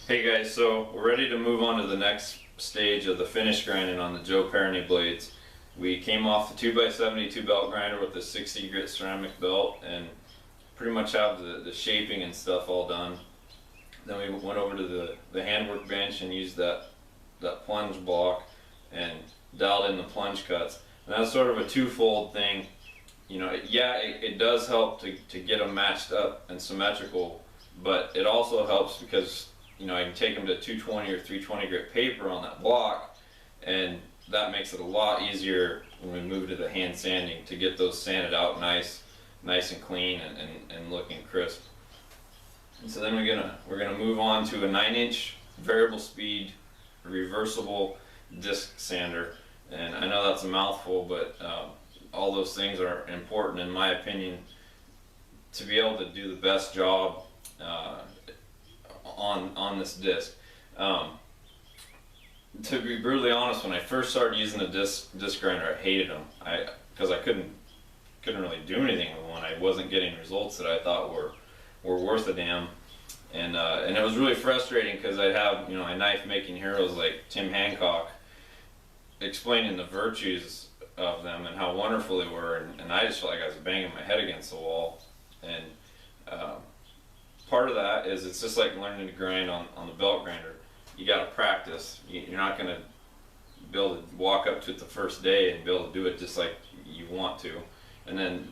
Hey guys, so we're ready to move on to the next stage of the finish grinding on the Joe Paranee blades. We came off the 2x72 belt grinder with the 60 grit ceramic belt and pretty much have the shaping and stuff all done. Then we went over to the hand workbench and used that plunge block and dialed in the plunge cuts. And that's sort of a twofold thing. You know, it does help to get them matched up and symmetrical, but it also helps because I can take them to 220 or 320 grit paper on that block, and that makes it a lot easier when we move to the hand sanding to get those sanded out nice and clean and looking crisp. And so then we're gonna move on to a 9-inch variable speed reversible disc sander. And I know that's a mouthful, but all those things are important in my opinion to be able to do the best job on this disc. To be brutally honest, when I first started using the disc grinder, I hated them. Because I couldn't really do anything with one. I wasn't getting results that I thought were worth a damn. And it was really frustrating because I'd have knife making heroes like Tim Hancock explaining the virtues of them and how wonderful they were, and I just felt like I was banging my head against the wall. And part of that is it's just like learning to grind on the belt grinder. You got to practice. You're not going to be able to walk up to it the first day and be able to do it just like you want to. And then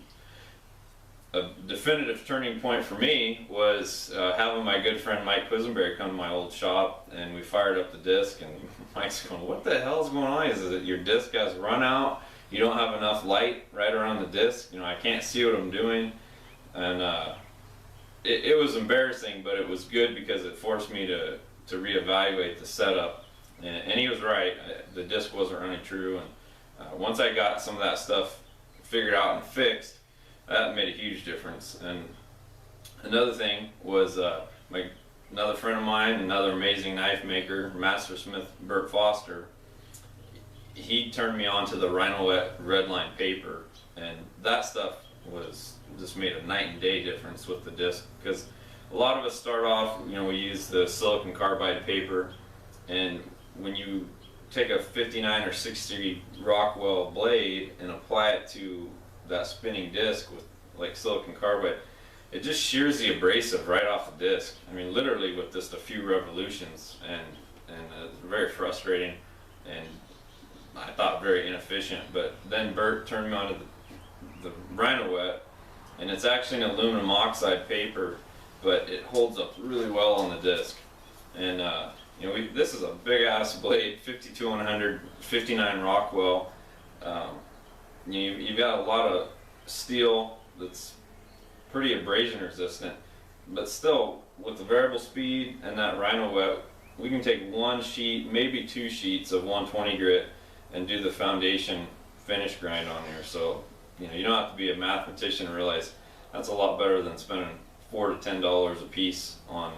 a definitive turning point for me was having my good friend Mike Quisenberry come to my old shop, and we fired up the disc, and Mike's going, "What the hell's going on? Is it your disc has run out? You don't have enough light right around the disc? I can't see what I'm doing." And it was embarrassing, but it was good because it forced me to reevaluate the setup. And he was right. The disc wasn't running true. And once I got some of that stuff figured out and fixed, that made a huge difference. And another thing was another friend of mine, another amazing knife maker, Mastersmith Burt Foster. He turned me on to the Rhino Redline paper, and that stuff just made a night and day difference with the disc, because a lot of us start off, we use the silicon carbide paper, and when you take a 59 or 60 Rockwell blade and apply it to that spinning disc with like silicon carbide, it just shears the abrasive right off the disc. I mean, literally with just a few revolutions, and it's very frustrating, and I thought very inefficient. But then Bert turned me on to the Rhino Wet, and it's actually an aluminum oxide paper, but it holds up really well on the disc. And this is a big ass blade, 52-100, 59 Rockwell. You've got a lot of steel that's pretty abrasion resistant, but still with the variable speed and that Rhino Wet, we can take one sheet, maybe two sheets of 120 grit and do the foundation finish grind on here. So you don't have to be a mathematician to realize that's a lot better than spending $4 to $10 a piece on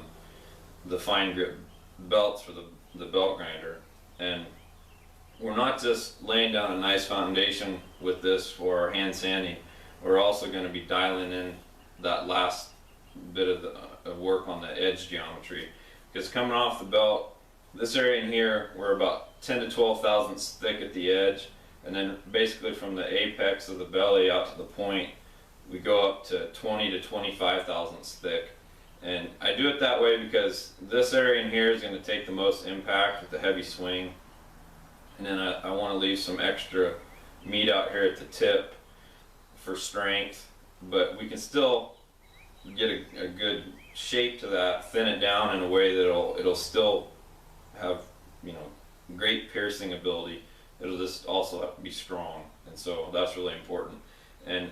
the fine grit belts for the belt grinder. And we're not just laying down a nice foundation with this for our hand sanding. We're also going to be dialing in that last bit of work on the edge geometry, because coming off the belt, this area in here, we're about 10 to 12 thousandths thick at the edge, and then basically from the apex of the belly out to the point, we go up to 20 to 25 thousandths thick. And I do it that way because this area in here is going to take the most impact with the heavy swing, and then I want to leave some extra meat out here at the tip for strength, but we can still get a good shape to that, thin it down in a way that it'll still have great piercing ability. It'll just also have to be strong, and so that's really important. And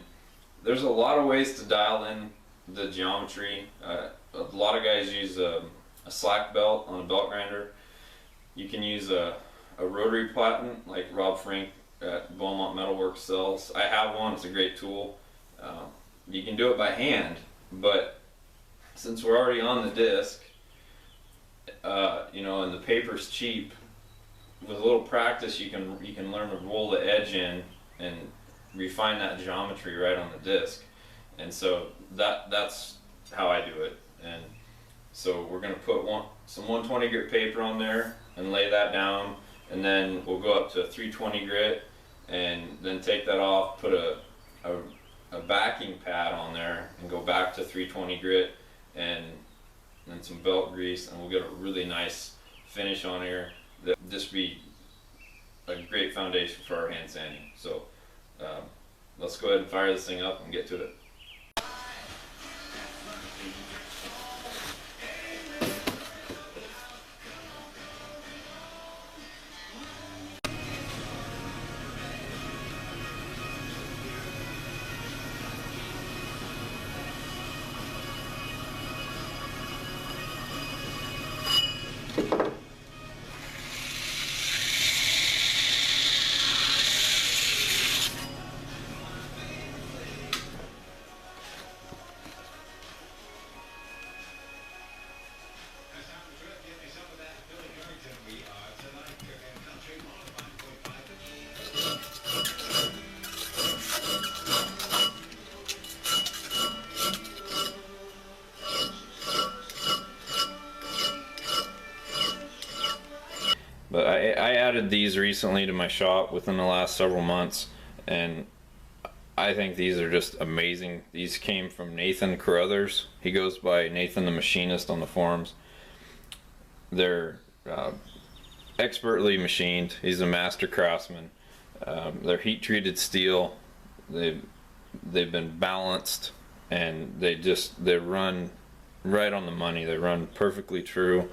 there's a lot of ways to dial in the geometry. A lot of guys use a slack belt on a belt grinder. You can use a rotary platen like Rob Frank at Beaumont Metalworks sells. I have one, it's a great tool. You can do it by hand, but since we're already on the disc, and the paper's cheap, with a little practice you can learn to roll the edge in and refine that geometry right on the disc. And so that's how I do it. And So we're gonna put some 120 grit paper on there and lay that down, and then we'll go up to 320 grit, and then take that off, put a backing pad on there, and go back to 320 grit, and then some belt grease, and we'll get a really nice finish on here. That just be a great foundation for our hand sanding. So let's go ahead and fire this thing up and get to it. But I added these recently to my shop within the last several months, and I think these are just amazing. These came from Nathan Carruthers. He goes by Nathan the Machinist on the forums. They're expertly machined. He's a master craftsman. They're heat treated steel. They've been balanced, and they run right on the money. They run perfectly true.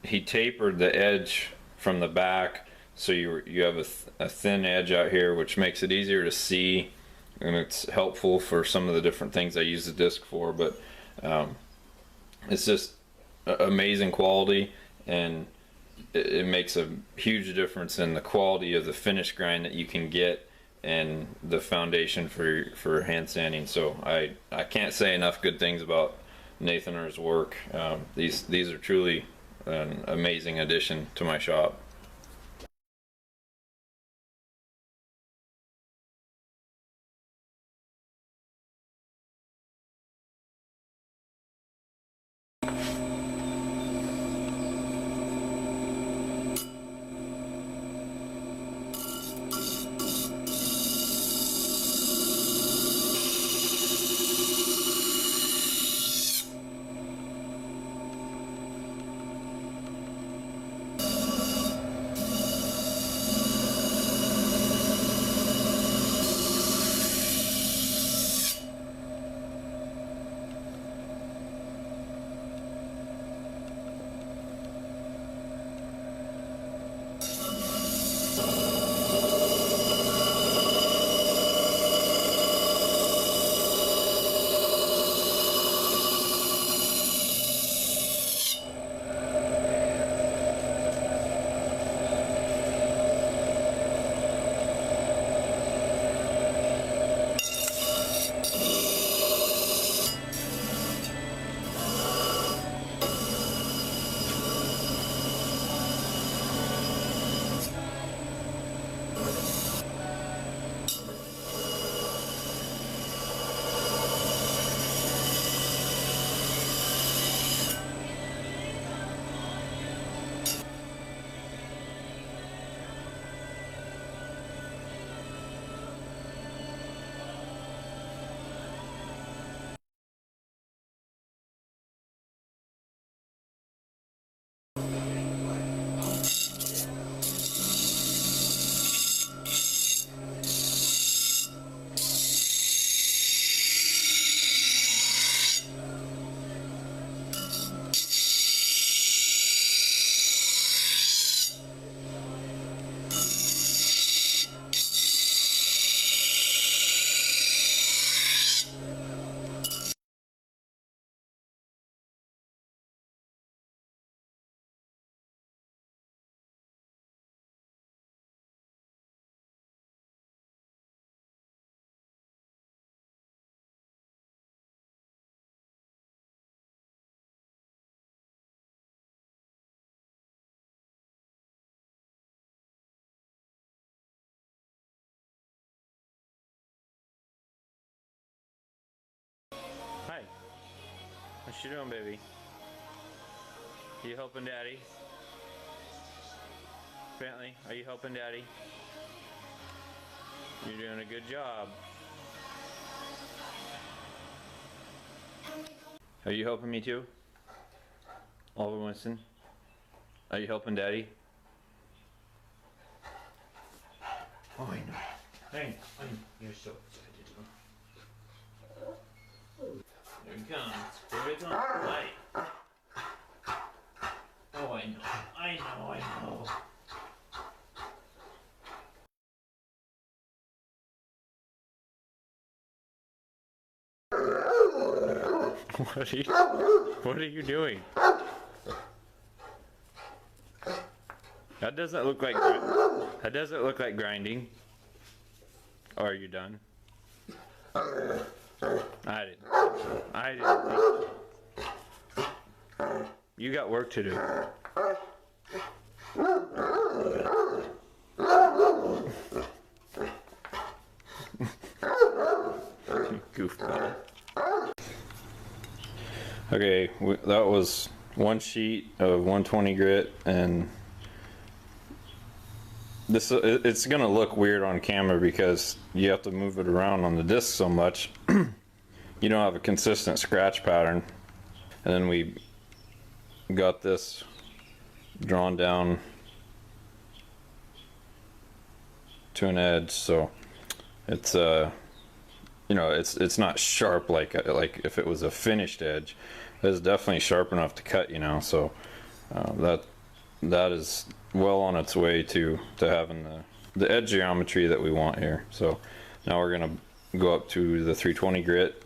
He tapered the edge from the back, so you have a thin edge out here, which makes it easier to see, and it's helpful for some of the different things I use the disc for. But it's just amazing quality, and it makes a huge difference in the quality of the finish grind that you can get and the foundation for hand sanding. So I can't say enough good things about Nathan or his work. These are truly an amazing addition to my shop. Hi. What you doing, baby? Are you helping Daddy? Bentley, are you helping Daddy? You're doing a good job. Are you helping me too? Oliver Winston? Are you helping Daddy? Oh, I know. I know. You're so excited. Here it comes. Here it comes. Right. Oh, I know. I know. I know. What are you doing? That doesn't look like grinding. Oh, are you done? I didn't think so. You got work to do. Goofball. Okay, that was one sheet of 120 grit, and it's gonna look weird on camera because you have to move it around on the disc so much. You don't have a consistent scratch pattern. And then we got this drawn down to an edge, so it's you know, it's not sharp like if it was a finished edge. It's definitely sharp enough to cut, you know. So that is well on its way to having the edge geometry that we want here. So now we're gonna go up to the 320 grit